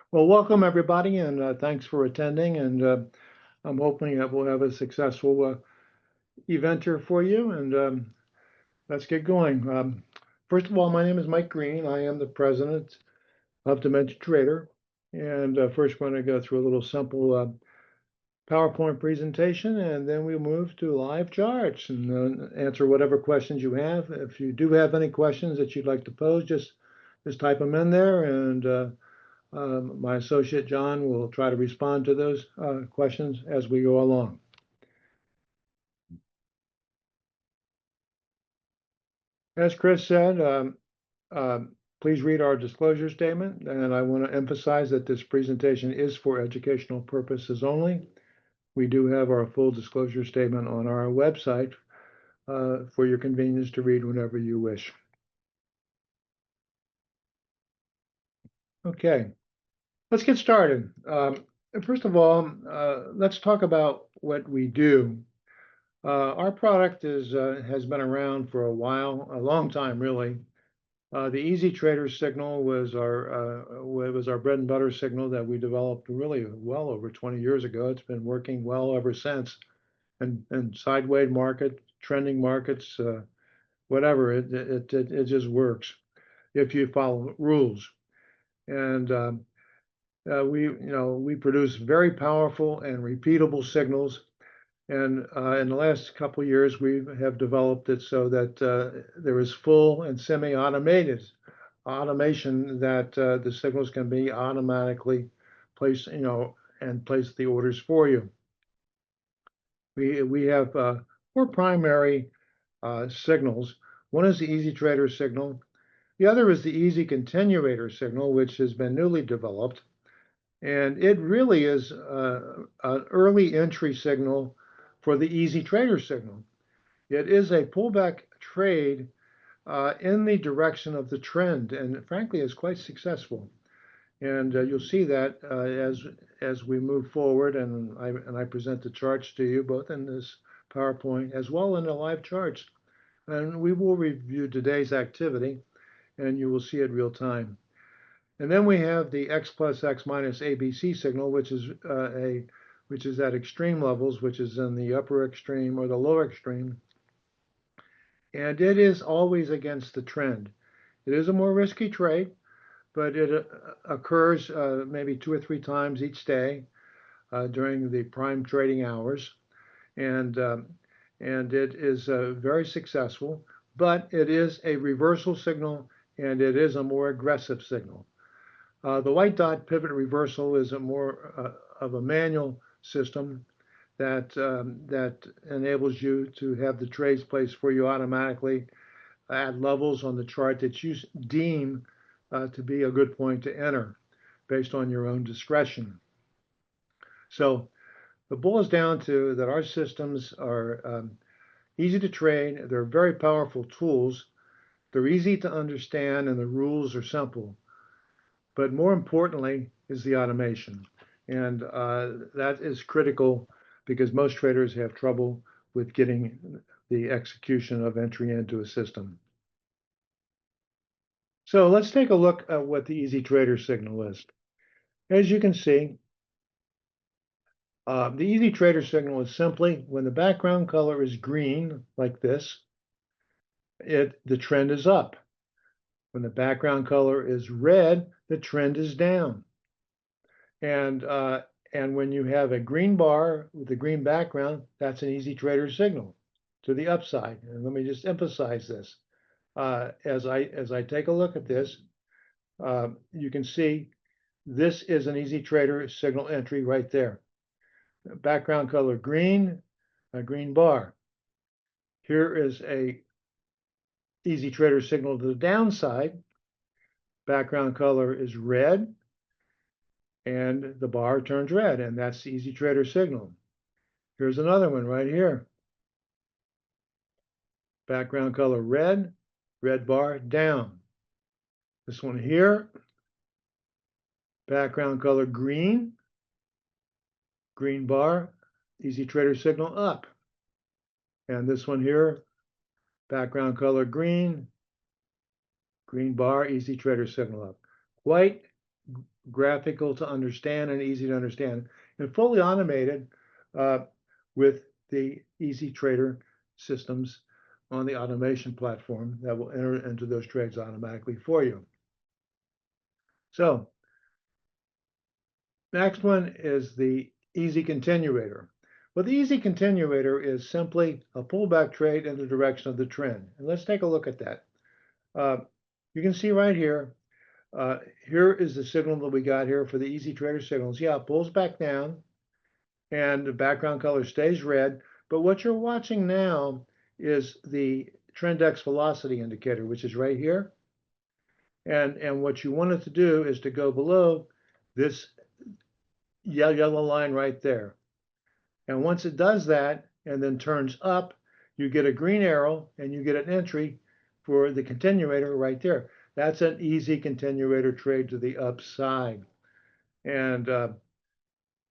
Well, welcome everybody, and thanks for attending. And I'm hoping that we'll have a successful event here for you. And let's get going. First of all, my name is Mike Green. I am the president of NinjaTrader. And first, we're going to go through a little simple PowerPoint presentation, and then we move to live charts and answer whatever questions you have. If you do have any questions that you'd like to pose, just type them in there, and my associate John will try to respond to those questions as we go along. As Chris said, please read our disclosure statement, and I want to emphasize that this presentation is for educational purposes only. We do have our full disclosure statement on our website for your convenience to read whenever you wish. Okay, let's get started. First of all, let's talk about what we do. Our product has been around for a while, a long time really. The NinjaTrader Signal was our bread and butter signal that we developed really well over 20 years ago. It's been working well ever since, and sideways market, trending markets, whatever, it just works if you follow rules. And we produce very powerful and repeatable signals. And in the last couple of years, we have developed it so that there is full and semi-automated automation that the signals can be automatically placed, and place the orders for you. We have four primary signals. One is the NinjaTrader signal. The other is the Continuator Signal, which has been newly developed. And it really is an early entry signal for the NinjaTrader signal. It is a pullback trade in the direction of the trend, and frankly is quite successful. And you'll see that as we move forward, and I present the charts to you both in this PowerPoint as well in the live charts. And we will review today's activity, and you will see it real time. And then we have the X plus X minus ABC signal, which is at extreme levels, which is in the upper extreme or the lower extreme. And it is always against the trend. It is a more risky trade, but it occurs maybe 2 or 3 times each day during the prime trading hours. And it is very successful, but it is a reversal signal, and it is a more aggressive signal. The white dot pivot reversal is a more of a manual system that enables you to have the trades placed for you automatically at levels on the chart that you deem to be a good point to enter based on your own discretion. So it boils down to that our systems are easy to trade. They're very powerful tools. They're easy to understand, and the rules are simple. But more importantly is the automation. And that is critical because most traders have trouble with getting the execution of entry into a system. So let's take a look at what the NinjaTrader signal is. As you can see, the NinjaTrader signal is simply when the background color is green, like this, the trend is up. When the background color is red, the trend is down. And when you have a green bar with a green background, that's an NinjaTrader signal to the upside. And let me just emphasize this. As I take a look at this, you can see this is an NinjaTrader signal entry right there. Background color green, a green bar. Here is a NinjaTrader signal to the downside. Background color is red, and the bar turns red, and that's the Easy Trader signal. Here's another one right here. Background color red, red bar down. This one here, background color green, green bar, Easy Trader signal up. And this one here, background color green, green bar, Easy Trader signal up. Quite graphical to understand and easy to understand, and fully automated with the Easy Trader systems on the automation platform that will enter into those trades automatically for you. So next one is the Easy Continuator. Well, the Easy Continuator is simply a pullback trade in the direction of the trend. And let's take a look at that. You can see right here, here is the signal that we got here for the Easy Trader signals. Yeah, it pulls back down and the background color stays red. But what you're watching now is the trend X velocity indicator, which is right here. And what you want it to do is to go below this yellow line right there. And once it does that and then turns up, you get a green arrow and you get an entry for the continuator right there. That's an easy continuator trade to the upside. And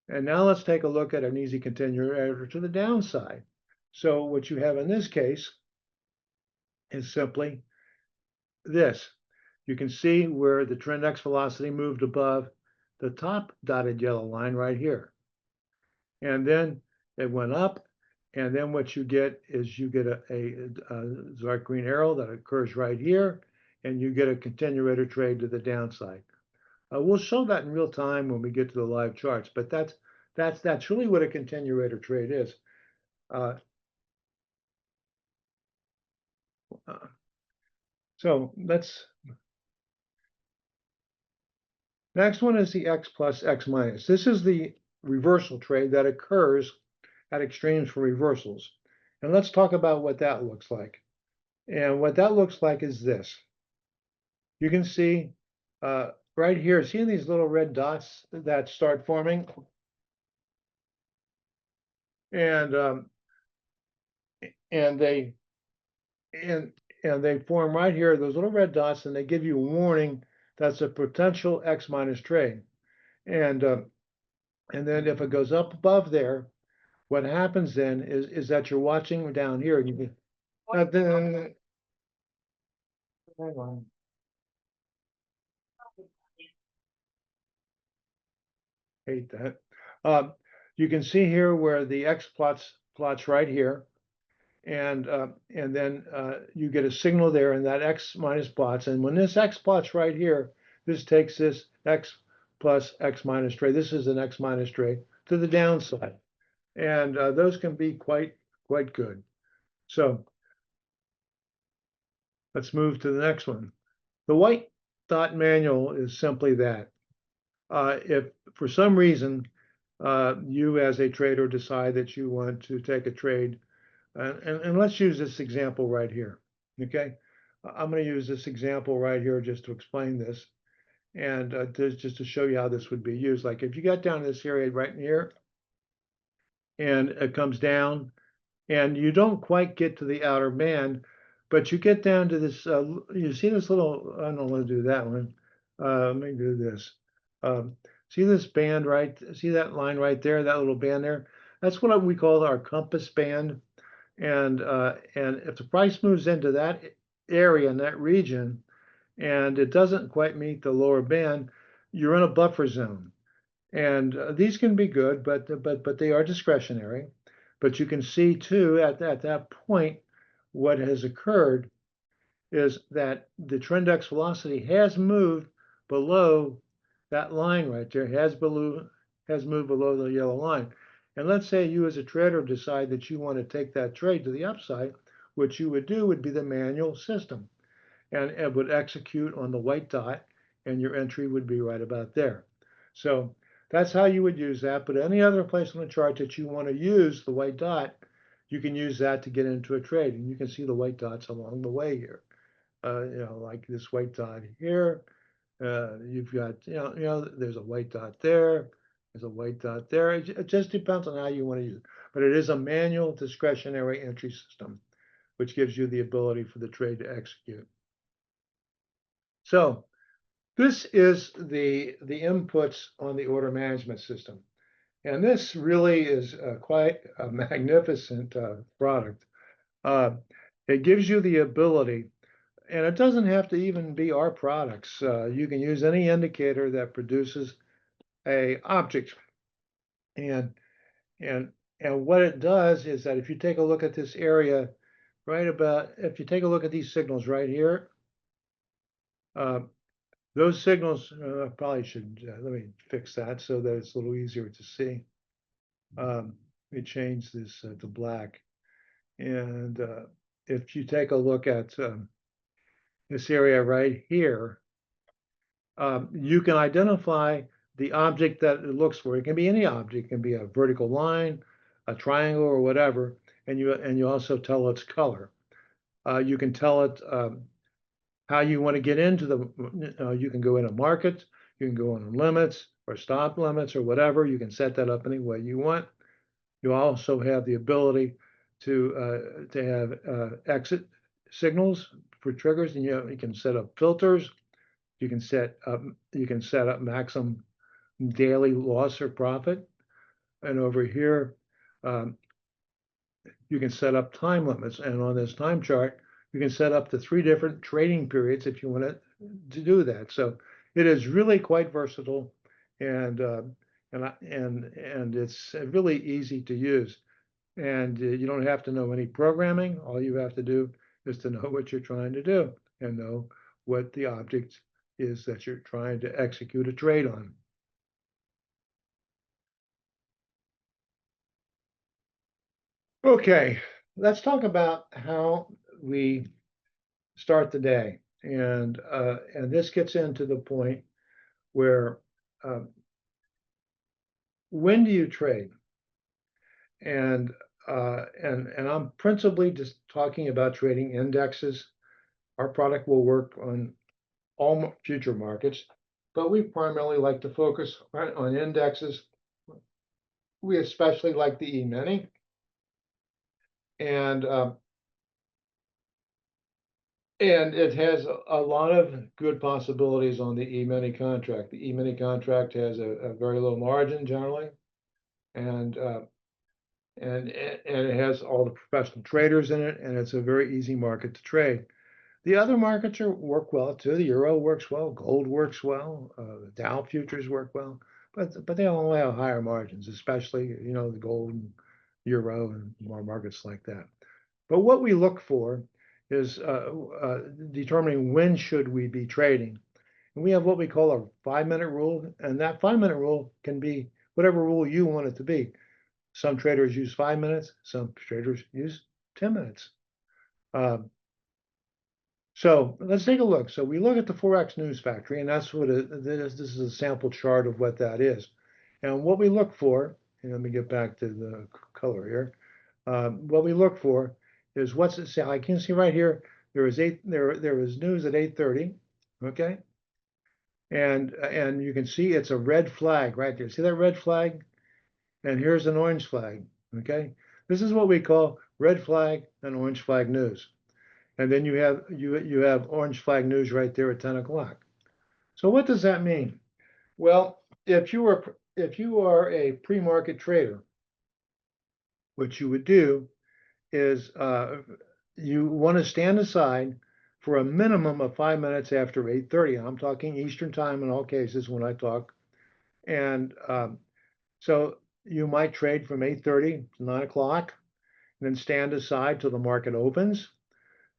now let's take a look at an easy continuator to the downside. So what you have in this case is simply this. You can see where the trend X velocity moved above the top dotted yellow line right here. And then it went up, and then what you get is you get a dark green arrow that occurs right here, and you get a continuator trade to the downside. We'll show that in real time when we get to the live charts, but that's really what a continuator trade is. So let's. Next one is the X plus X minus. This is the reversal trade that occurs at extremes for reversals. And let's talk about what that looks like. And what that looks like is this. You can see right here, see these little red dots that start forming? And they form right here, those little red dots, and they give you a warning that's a potential X minus trade. And then if it goes up above there, what happens then is that you're watching down here, and you can, hang on. Hate that. You can see here where the X plots right here, and then you get a signal there, and that X minus plots. And when this X plots right here, this takes this X plus X minus trade. This is an X minus trade to the downside, and those can be quite good. So let's move to the next one. The white dot manual is simply that. If for some reason you as a trader decide that you want to take a trade, and let's use this example right here, okay? I'm going to use this example right here just to explain this, and just to show you how this would be used. Like if you got down to this area right here, and it comes down, and you don't quite get to the outer band, but you get down to this, you see this little, I don't want to do that one. Let me do this. See this band right, see that line right there, that little band there? That's what we call our compass band. And if the price moves into that area in that region, and it doesn't quite meet the lower band, you're in a buffer zone. And these can be good, but they are discretionary. But you can see too at that point, what has occurred is that the trend X velocity has moved below that line right there, has moved below the yellow line. And let's say you as a trader decide that you want to take that trade to the upside, what you would do would be the manual system. And it would execute on the white dot, and your entry would be right about there. So that's how you would use that. But any other place on the chart that you want to use the white dot, you can use that to get into a trade. And you can see the white dots along the way here. Like this white dot here, You've got, there's a white dot there, there's a white dot there. It just depends on how you want to use it. But it is a manual discretionary entry system, which gives you the ability for the trade to execute. So this is the inputs on the order management system. And this really is quite a magnificent product. It gives you the ability, and it doesn't have to even be our products. You can use any indicator that produces a object. And and and what it does is that if you take a look at this area, if you take a look at these signals right here, uh, those signals probably should, let me fix that so that it's a little easier to see. Let me change this to black. And if you take a look at this area right here, you can identify the object that it looks for. It can be any object. It can be a vertical line, a triangle, or whatever. And you also tell its color. You can tell it how you want to get into the. You can go in a market. You can go on limits or stop limits or whatever. You can set that up any way you want. You also have the ability to have exit signals for triggers, and you can set up filters. You can set up maximum daily loss or profit, and over here um, you can set up time limits. And on this time chart, you can set up to 3 different trading periods if you want to do that. So it is really quite versatile, and it's really easy to use. And you don't have to know any programming. All you have to do is to know what you're trying to do and know what the object is that you're trying to execute a trade on. Okay, let's talk about how we start the day. And this gets into the point where um, when do you trade? And I'm principally just talking about trading indexes. Our product will work on all future markets, but we primarily like to focus on indexes. We especially like the E-mini, and and it has a lot of good possibilities on the E-mini contract. The E-mini contract has a very low margin generally, and and it has all the professional traders in it, and it's a very easy market to trade. The other markets work well too. The euro works well, gold works well, the Dow futures work well, but they all have higher margins, especially the gold, and euro, and more markets like that. But what we look for is determining when should we be trading. And we have what we call a 5-minute rule, and that 5-minute rule can be whatever rule you want it to be. Some traders use 5 minutes, some traders use 10 minutes. So let's take a look. So we look at the Forex News Factory, and that's what this is a sample chart of what that is. And what we look for, and let me get back to the color here. What we look for is what's it say? I can see right here. There is news at 8:30. Okay, and you can see it's a red flag right there. See that red flag? And here's an orange flag. Okay, this is what we call red flag and orange flag news. And then you have orange flag news right there at 10 o'clock. So what does that mean? Well, if you are a pre-market trader, what you would do is you want to stand aside for a minimum of 5 minutes after 8:30. I'm talking Eastern time in all cases when I talk. And so you might trade from 8:30 to 9 o'clock, and then stand aside till the market opens,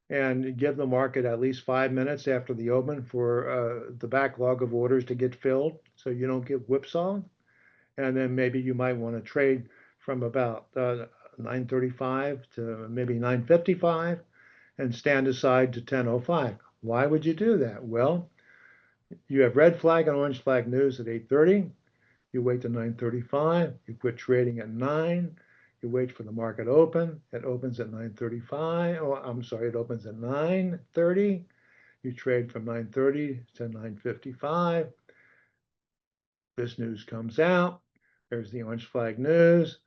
and give the market at least 5 minutes after the open for the backlog of orders to get filled so you don't get whipsawed. And then maybe you might want to trade from about 9:35 to maybe 9:55 and stand aside to 10:05. Why would you do that? Well, you have red flag and orange flag news at 8:30. You wait to 9:35. You quit trading at 9. You wait for the market open. It opens at 9:35. Oh, I'm sorry, it opens at 9:30. You trade from 9:30 to 9:55. This news comes out. There's the orange flag news.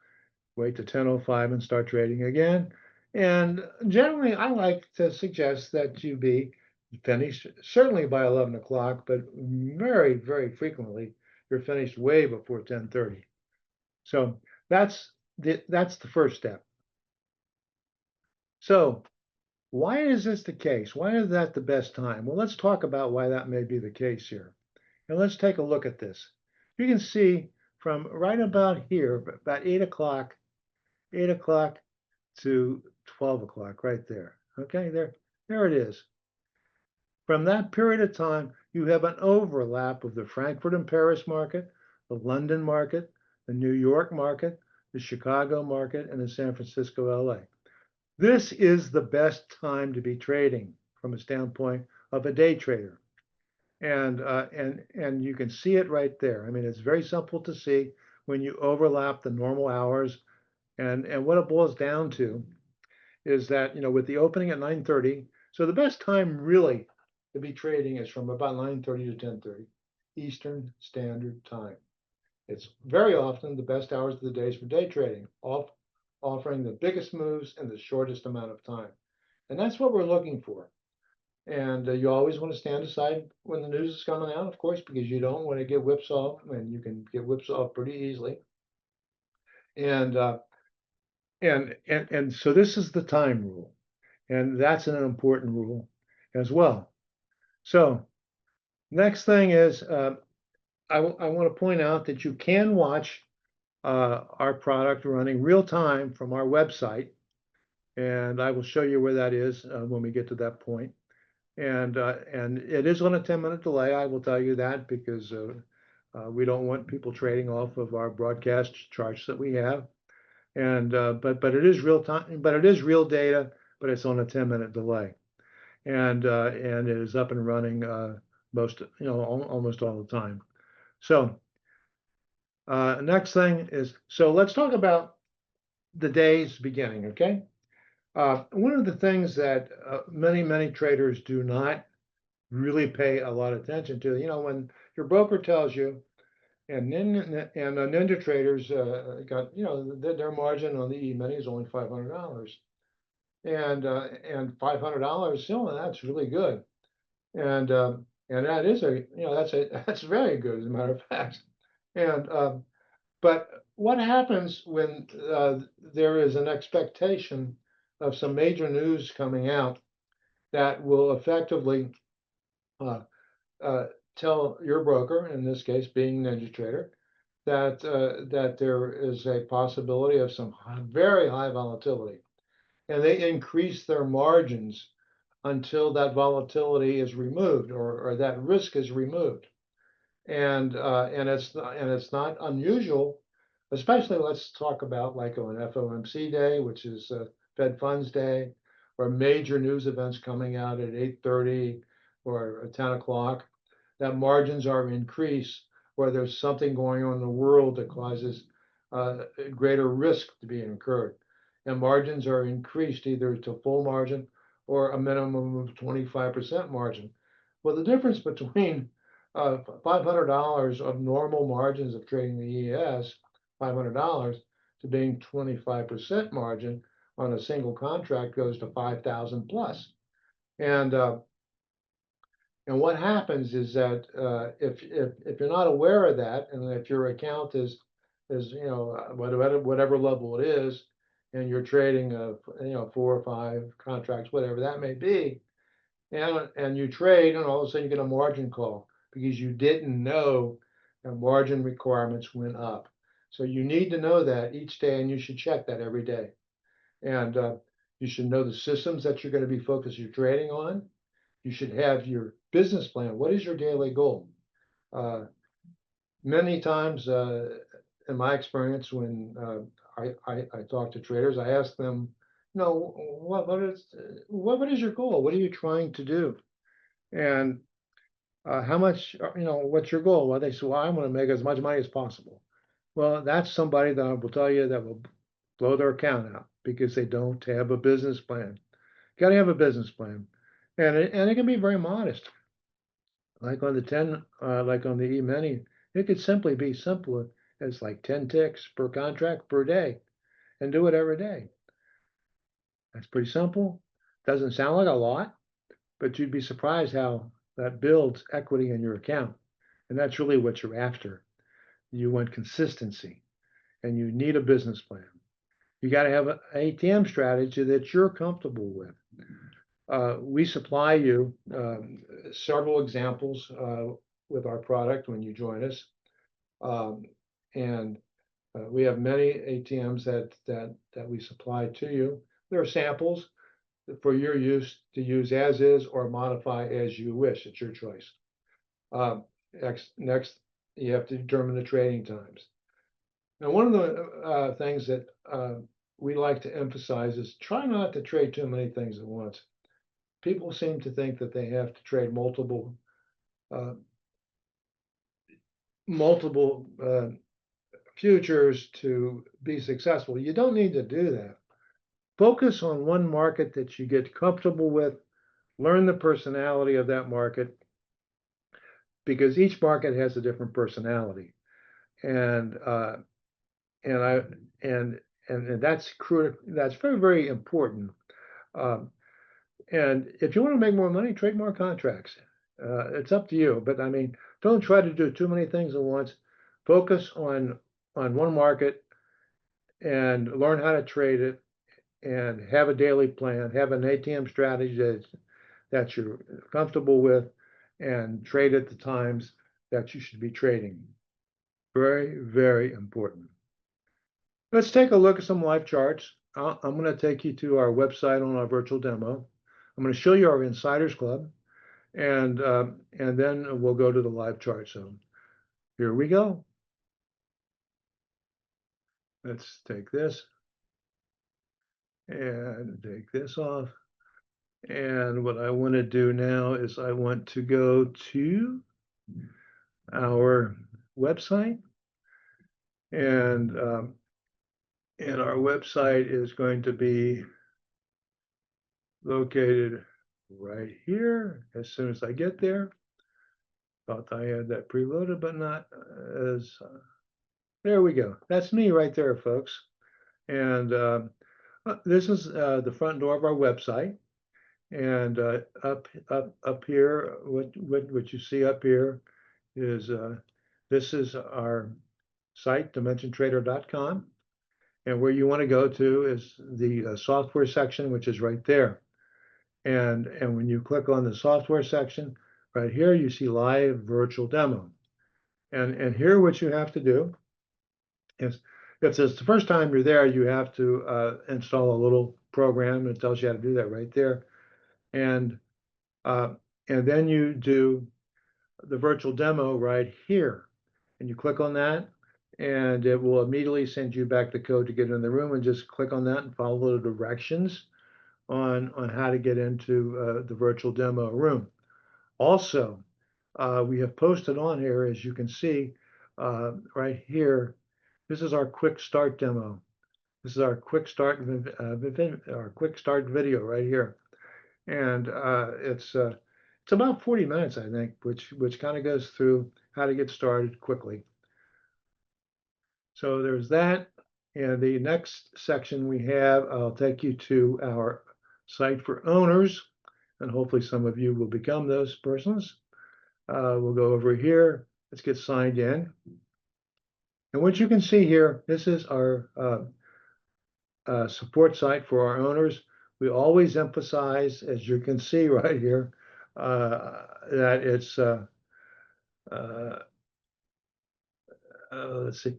Wait to 10:05 and start trading again. And generally, I like to suggest that you be finished certainly by 11 o'clock, but very, very frequently you're finished way before 10:30. So that's the first step. So why is this the case? Why is that the best time? Well, let's talk about why that may be the case here. And let's take a look at this. You can see from right about here, about 8 o'clock to 12 o'clock, right there. Okay, there it is. From that period of time, you have an overlap of the Frankfurt and Paris market, the London market, the New York market, the Chicago market, and the San Francisco, LA. This is the best time to be trading from a standpoint of a day trader. And you can see it right there. I mean, it's very simple to see when you overlap the normal hours. And what it boils down to is that, with the opening at 9:30, so the best time really to be trading is from about 9:30 to 10:30 Eastern Standard Time. It's very often the best hours of the days for day trading, offering the biggest moves in the shortest amount of time. And that's what we're looking for. And you always want to stand aside when the news is coming out, of course, because you don't want to get whipsawed, and you can get whipsawed pretty easily. And so this is the time rule, and that's an important rule as well. So next thing is I want to point out that you can watch our product running real time from our website, and I will show you where that is when we get to that point. And it is on a 10-minute delay. I will tell you that because we don't want people trading off of our broadcast charts that we have. And but it is real time, but it is real data, but it's on a 10-minute delay, and it is up and running almost all the time. So next thing is, so let's talk about the day's beginning. Okay. One of the things that many traders do not really pay a lot of attention to, when your broker tells you, and NinjaTrader's got, their margin on the E-mini is only $500, and $500, that's really good, and that is that's very good, as a matter of fact, and but what happens when there is an expectation of some major news coming out that will effectively tell your broker, in this case being NinjaTrader, that there is a possibility of some very high volatility, and they increase their margins until that volatility is removed, or that risk is removed, and it's not unusual. Especially, let's talk about like on FOMC day, which is Fed Funds Day, or major news events coming out at 8:30 or 10 o'clock, that margins are increased, or there's something going on in the world that causes greater risk to be incurred. And margins are increased either to full margin or a minimum of 25% margin. Well, the difference between $500 of normal margins of trading the ES, $500, to being 25% margin on a single contract goes to 5,000 plus. And what happens is that if you're not aware of that, and if your account is whatever level it is, and you're trading 4 or 5 contracts, whatever that may be, and you trade, and all of a sudden you get a margin call because you didn't know that margin requirements went up. So you need to know that each day, and you should check that every day. And you should know the systems that you're going to be focused your trading on. You should have your business plan. What is your daily goal? Many times, in my experience, when I talk to traders, I ask them, what is your goal? What are you trying to do? And how much, what's your goal? Well, they say, well, I want to make as much money as possible. Well, that's somebody that I will tell you that will blow their account out because they don't have a business plan. Got to have a business plan. And it can be very modest. Like on the 10, like on the E-mini, it could simply be simpler as like 10 ticks per contract per day and do it every day. That's pretty simple. Doesn't sound like a lot, but you'd be surprised how that builds equity in your account. And that's really what you're after. You want consistency and you need a business plan. You got to have an ATM strategy that you're comfortable with. We supply you several examples with our product when you join us. And we have many ATMs that we supply to you. There are samples for your use to use as is or modify as you wish. It's your choice. Next, you have to determine the trading times. Now, one of the things that we like to emphasize is try not to trade too many things at once. People seem to think that they have to trade multiple futures to be successful. You don't need to do that. Focus on one market that you get comfortable with. Learn the personality of that market because each market has a different personality, and that's critical. That's very, very important. And if you want to make more money, trade more contracts. It's up to you. But I mean, don't try to do too many things at once. Focus on one market and learn how to trade it and have a daily plan, have an ATM strategy that you're comfortable with, and trade at the times that you should be trading. Very, very important. Let's take a look at some live charts. I'm going to take you to our website on our virtual demo. I'm going to show you our Insiders Club, and then we'll go to the live chart. So here we go. Let's take this and take this off. And what I want to do now is I want to go to our website, and our website is going to be located right here as soon as I get there. Thought I had that preloaded, but not as. There we go. That's me right there, folks. And this is the front door of our website. And up here, what you see up here is this is our site, DimensionTrader.com. And where you want to go to is the software section, which is right there. And when you click on the software section, right here, you see live virtual demo. And here, what you have to do is, if it's the first time you're there, you have to install a little program that tells you how to do that right there. And then you do the virtual demo right here. And you click on that, and it will immediately send you back the code to get in the room, and just click on that and follow the directions on how to get into the virtual demo room. Also, we have posted on here, as you can see, right here, this is our quick start demo. This is our quick start video right here. And it's about 40 minutes, I think, which kind of goes through how to get started quickly. So there's that. And the next section we have, I'll take you to our site for owners, and hopefully some of you will become those persons. We'll go over here. Let's get signed in. And what you can see here, this is our support site for our owners. We always emphasize, as you can see right here, that it's, let's see,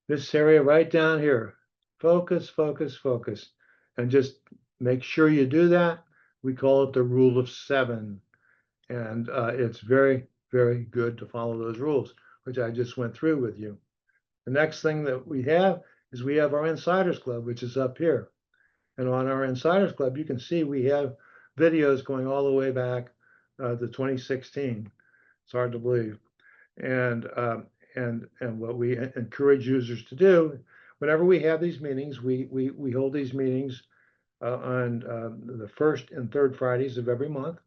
this area right down here. Focus, focus, focus. And just make sure you do that. We call it the rule of 7. And it's very, very good to follow those rules, which I just went through with you. The next thing that we have is we have our Insiders Club, which is up here. And on our Insiders Club, you can see we have videos going all the way back to 2016. It's hard to believe. And what we encourage users to do, whenever we have these meetings, we hold these meetings on the first and third Fridays of every month.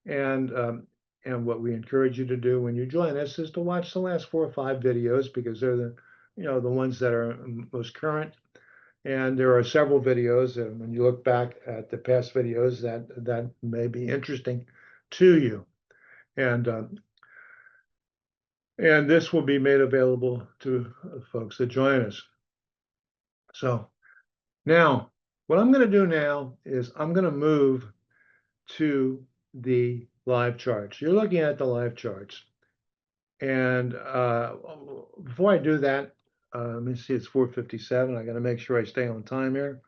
And what we encourage you to do when you join us is to watch the last 4 or 5 videos, because they're the ones that are most current. And there are several videos, and when you look back at the past videos, that may be interesting to you. And this will be made available to folks that join us. So now, what I'm going to do now is I'm going to move to the live charts. You're looking at the live charts. And before I do that, let me see, it's 4:57. I got to make sure I stay on time here.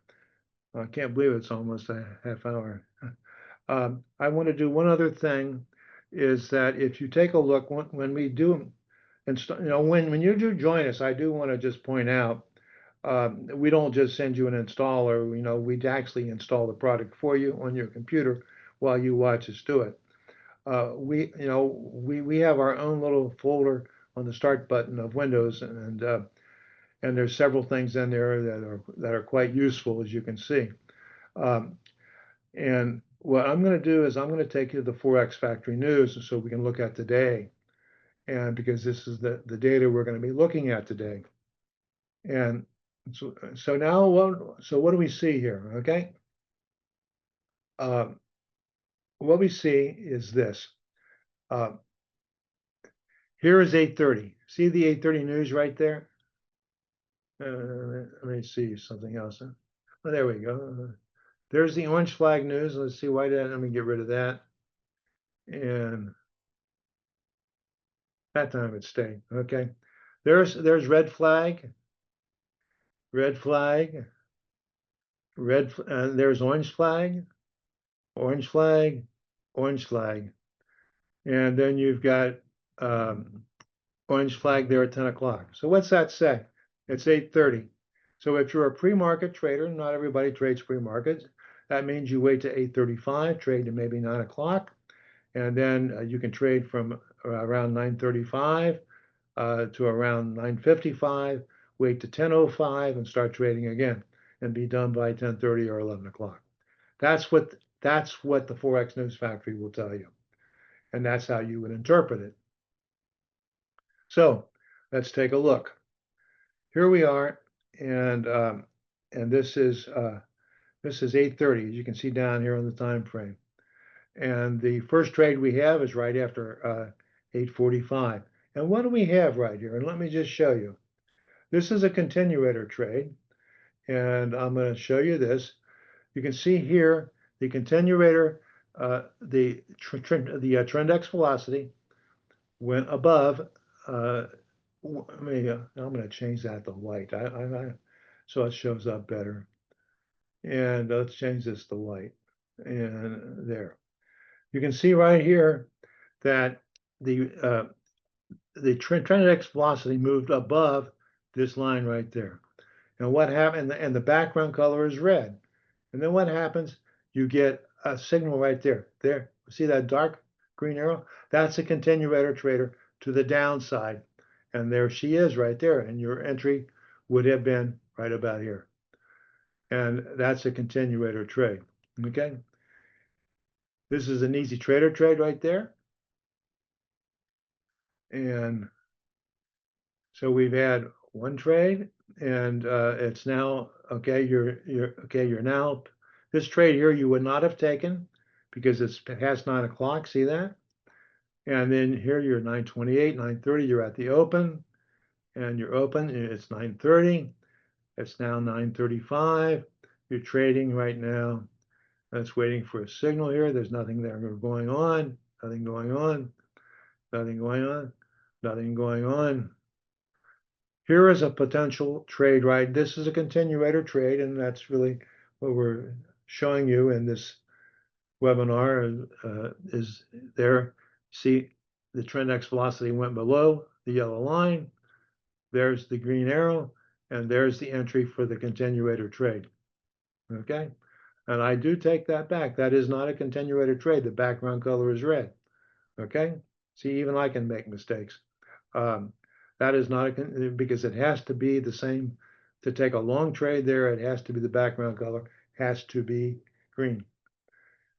I can't believe it's almost a half hour. I want to do one other thing, is that if you take a look when we do, and when you do join us, I do want to just point out, we don't just send you an installer. We actually install the product for you on your computer while you watch us do it. We have our own little folder on the start button of Windows, and there's several things in there that are quite useful, as you can see. And what I'm going to do is I'm going to take you to the Forex Factory News so we can look at today, and because this is the data we're going to be looking at today. And so now, what do we see here? Okay, what we see is this. Here is 8:30. See the 8:30 news right there? Let me see something else. Oh, there we go. There's the orange flag news. Let's see why that. Let me get rid of that. And that time it's staying. Okay. There's red flag, red flag, there's orange flag, orange flag, orange flag. And then you've got orange flag there at 10 o'clock. So what's that say? It's 8:30. So if you're a pre-market trader, not everybody trades pre-market. That means you wait to 8:35, trade to maybe 9 o'clock, and then you can trade from around 9:35 to around 9:55, wait to 10:05, and start trading again, and be done by 10:30 or 11 o'clock. That's what the Forex News Factory will tell you, and that's how you would interpret it. So let's take a look. Here we are, and this is 8:30, as you can see down here on the time frame. And the first trade we have is right after 8:45. And what do we have right here? And let me just show you. This is a continuator trade, and I'm going to show you this. You can see here the continuator, the Trendex velocity went above. I'm going to change that to white, so it shows up better. And let's change this to white. And there. You can see right here that the Trendex velocity moved above this line right there. And what happened? And the background color is red. And then what happens? You get a signal right there. There, see that dark green arrow? That's a continuator trader to the downside. And there she is right there. And your entry would have been right about here. And that's a continuator trade. Okay. This is an easy trader trade right there. And so we've had one trade, and it's now okay. You're now, this trade here you would not have taken because it's past 9 o'clock. See that? And then here you're 9:28, 9:30. You're at the open, and you're open. And it's 9:30. It's now 9:35. You're trading right now. That's waiting for a signal here. There's nothing there going on. Nothing going on. Nothing going on. Nothing going on. Here is a potential trade, right? This is a continuator trade, and that's really what we're showing you in this webinar is there. See, the Trendex velocity went below the yellow line. There's the green arrow, and there's the entry for the continuator trade. Okay? And I do take that back. That is not a continuator trade. The background color is red. Okay? See, even I can make mistakes. That is not because it has to be the same. To take a long trade there, it has to be the background color has to be green.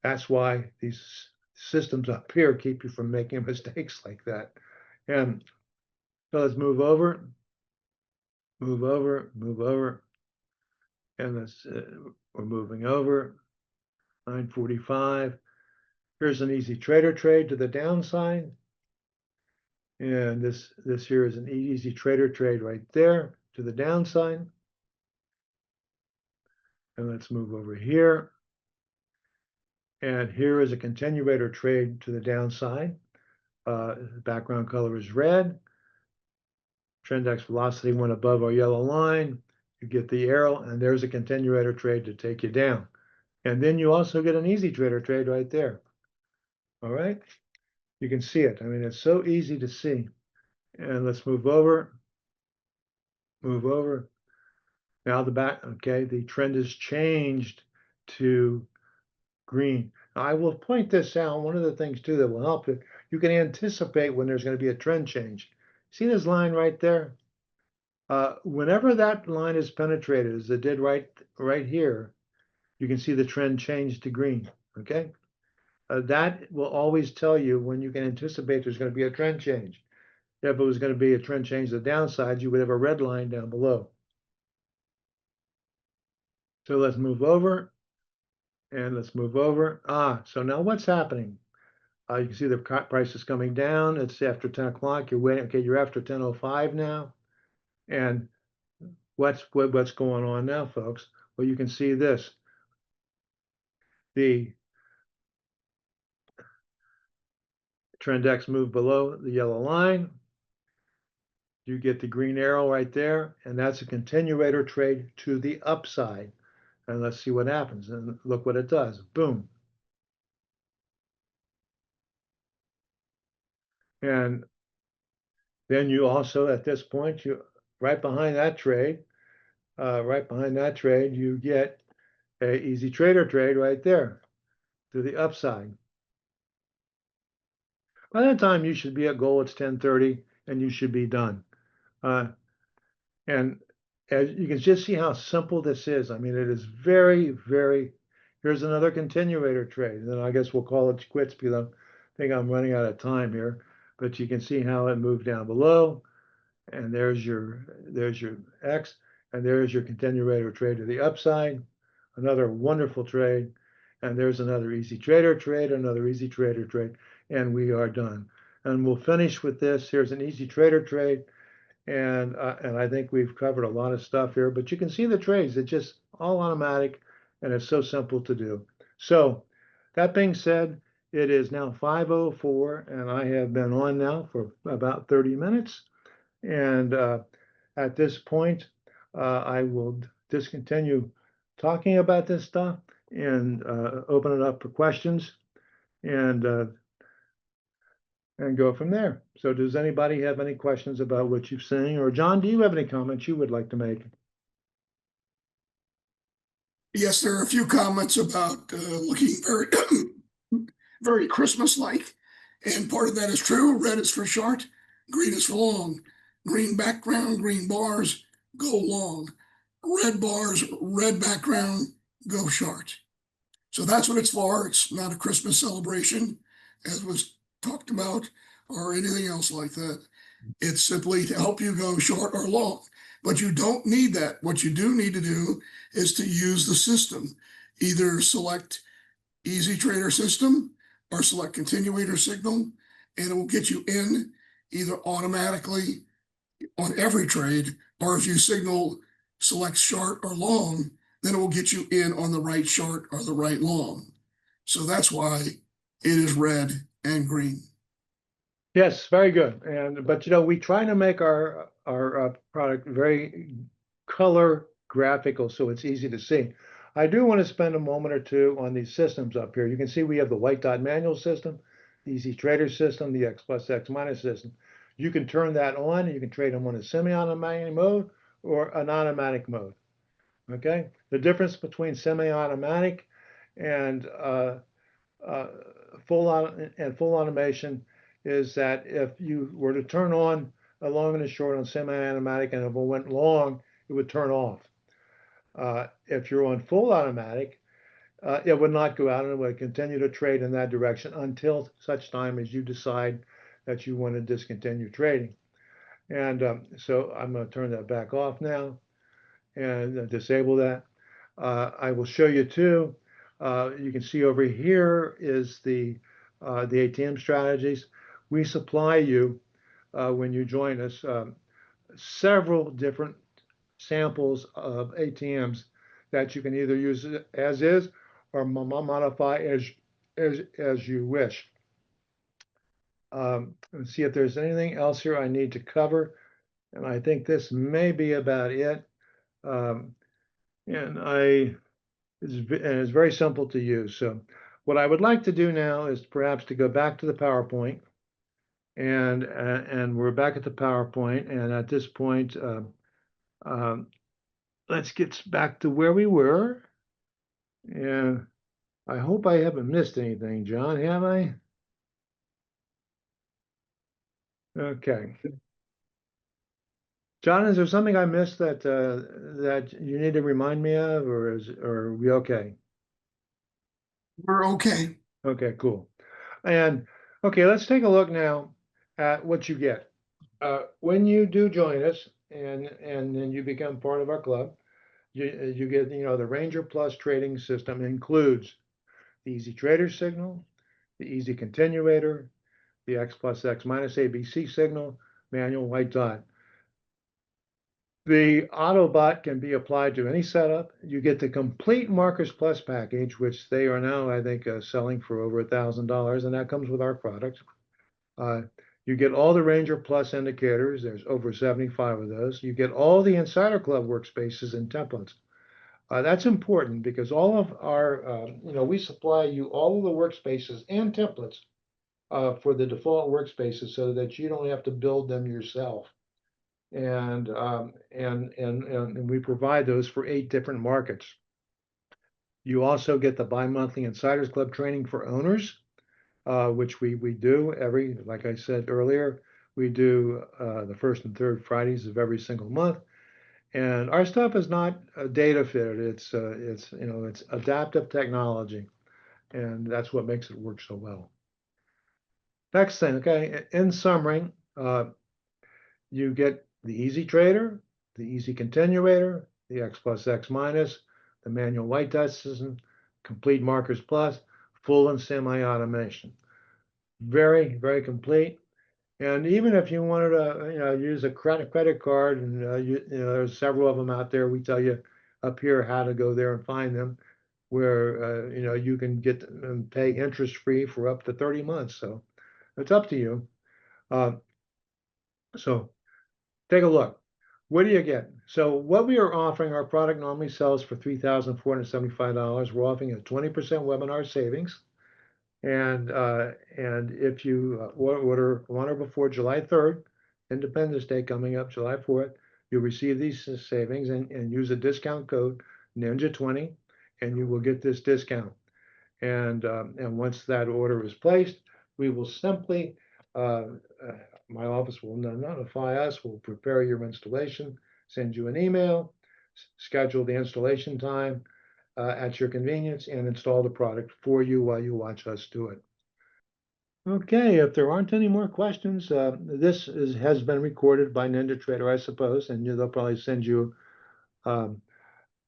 That's why these systems up here keep you from making mistakes like that. And so let's move over, move over, move over, and we're moving over. 9:45. Here's an easy trader trade to the downside. And this here is an easy trader trade right there to the downside. And let's move over here. And here is a continuator trade to the downside. Background color is red. Trend X velocity went above our yellow line. You get the arrow, and there's a continuator trade to take you down. And then you also get an easy trader trade right there. All right? You can see it. I mean, it's so easy to see. And let's move over. Move over. Now the trend has changed to green. Now, I will point this out. One of the things too that will help you can anticipate when there's going to be a trend change. See this line right there? Whenever that line is penetrated, as it did right here, you can see the trend change to green. Okay, that will always tell you when you can anticipate there's going to be a trend change. If it was going to be a trend change to the downside, you would have a red line down below. So let's move over, and let's move over. So now what's happening? You can see the price is coming down. It's after 10 o'clock. You're waiting. Okay, you're after 10:05 now. And what's going on now, folks? Well, you can see this. The trend X moved below the yellow line. You get the green arrow right there, and that's a continuator trade to the upside. And let's see what happens. And look what it does. Boom. And then you also, at this point, right behind that trade, you get a easy trader trade right there to the upside. By that time, you should be at goal. It's 10:30, and you should be done. And as you can just see how simple this is. I mean, it is very, very. Here's another continuator trade. And then I guess we'll call it quits because I think I'm running out of time here. But you can see how it moved down below. And there's your X. And there's your continuator trade to the upside. Another wonderful trade. And there's another easy trader trade, another easy trader trade. And we are done. And we'll finish with this. Here's an easy trader trade. And I think we've covered a lot of stuff here, but you can see the trades. It's just all automatic, and it's so simple to do. So that being said, it is now 5:04, and I have been on now for about 30 minutes. And at this point, I will discontinue talking about this stuff and open it up for questions. And go from there. So does anybody have any questions about what you've seen? Or John, do you have any comments you would like to make? Yes, there are a few comments about looking very, very Christmas-like. And part of that is true. Red is for short, green is for long. Green background, green bars, go long. Red bars, red background, go short. So that's what it's for. It's not a Christmas celebration, as was talked about, or anything else like that. It's simply to help you go short or long. But you don't need that. What you do need to do is to use the system. Either select Easy Trader System or select Continuator Signal, and it will get you in either automatically on every trade, or if you signal select short or long, then it will get you in on the right short or the right long. So that's why it is red and green. Yes, very good. But we try to make our product very color graphical so it's easy to see. I do want to spend a moment or two on these systems up here. You can see we have the white dot manual system, the easy trader system, the X plus X minus system. You can turn that on, and you can trade them on a semi-automatic mode or an automatic mode. Okay, the difference between semi-automatic and full automation is that if you were to turn on a long and a short on semi-automatic, and if it went long, it would turn off. If you're on full automatic, it would not go out, and it would continue to trade in that direction until such time as you decide that you want to discontinue trading. And so I'm going to turn that back off now and disable that. I will show you too. You can see over here is the ATM strategies. We supply you when you join us several different samples of ATMs that you can either use as is or modify as you wish. Let's see if there's anything else here I need to cover, and I think this may be about it. Um, and it's very simple to use. So what I would like to do now is perhaps to go back to the PowerPoint, and we're back at the PowerPoint, and at this point, um, let's get back to where we were. And I hope I haven't missed anything, John, have I? Okay. John, is there something I missed that you need to remind me of, or are we okay? We're okay. Okay, cool. And okay, let's take a look now at what you get. When you do join us and then you become part of our club, you get, the Ranger Plus trading system includes the Easy Trader signal, the Easy Continuator, the X plus X minus ABC signal, manual white dot. The Autobot can be applied to any setup. You get the complete Markers Plus package, which they are now, I think, selling for over $1,000, and that comes with our product. You get all the Ranger Plus indicators. There's over 75 of those. You get all the Insider Club workspaces and templates. That's important because all of our, we supply you all of the workspaces and templates for the default workspaces so that you don't have to build them yourself. And we provide those for 8 different markets. You also get the bi-monthly Insiders Club training for owners, which we do like I said earlier, we do the first and third Fridays of every single month. And our stuff is not data fitted. It's adaptive technology, and that's what makes it work so well. Next thing, okay, in summary, you get the Easy Trader, the Easy Continuator, the X plus X minus, the manual white dot system, complete Markers Plus, full and semi-automation. Very, very complete. And even if you wanted to, use a credit card, and there's several of them out there. We tell you up here how to go there and find them, where you can get and pay interest free for up to 30 months. So it's up to you. So take a look. What do you get? So what we are offering, our product normally sells for $3,475. We're offering a 20% webinar savings. And if you order on or before July 3rd, Independence Day coming up, July 4th, you'll receive these savings and use a discount code Ninja20, and you will get this discount. And once that order is placed, we will simply, my office will notify us, we'll prepare your installation, send you an email, schedule the installation time at your convenience, and install the product for you while you watch us do it. Okay, if there aren't any more questions, this has been recorded by NinjaTrader, I suppose, and they'll probably send you a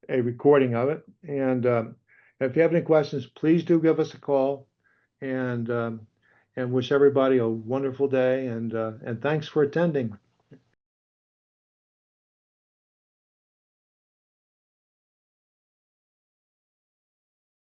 recording of it. And if you have any questions, please do give us a call, and wish everybody a wonderful day, and thanks for attending.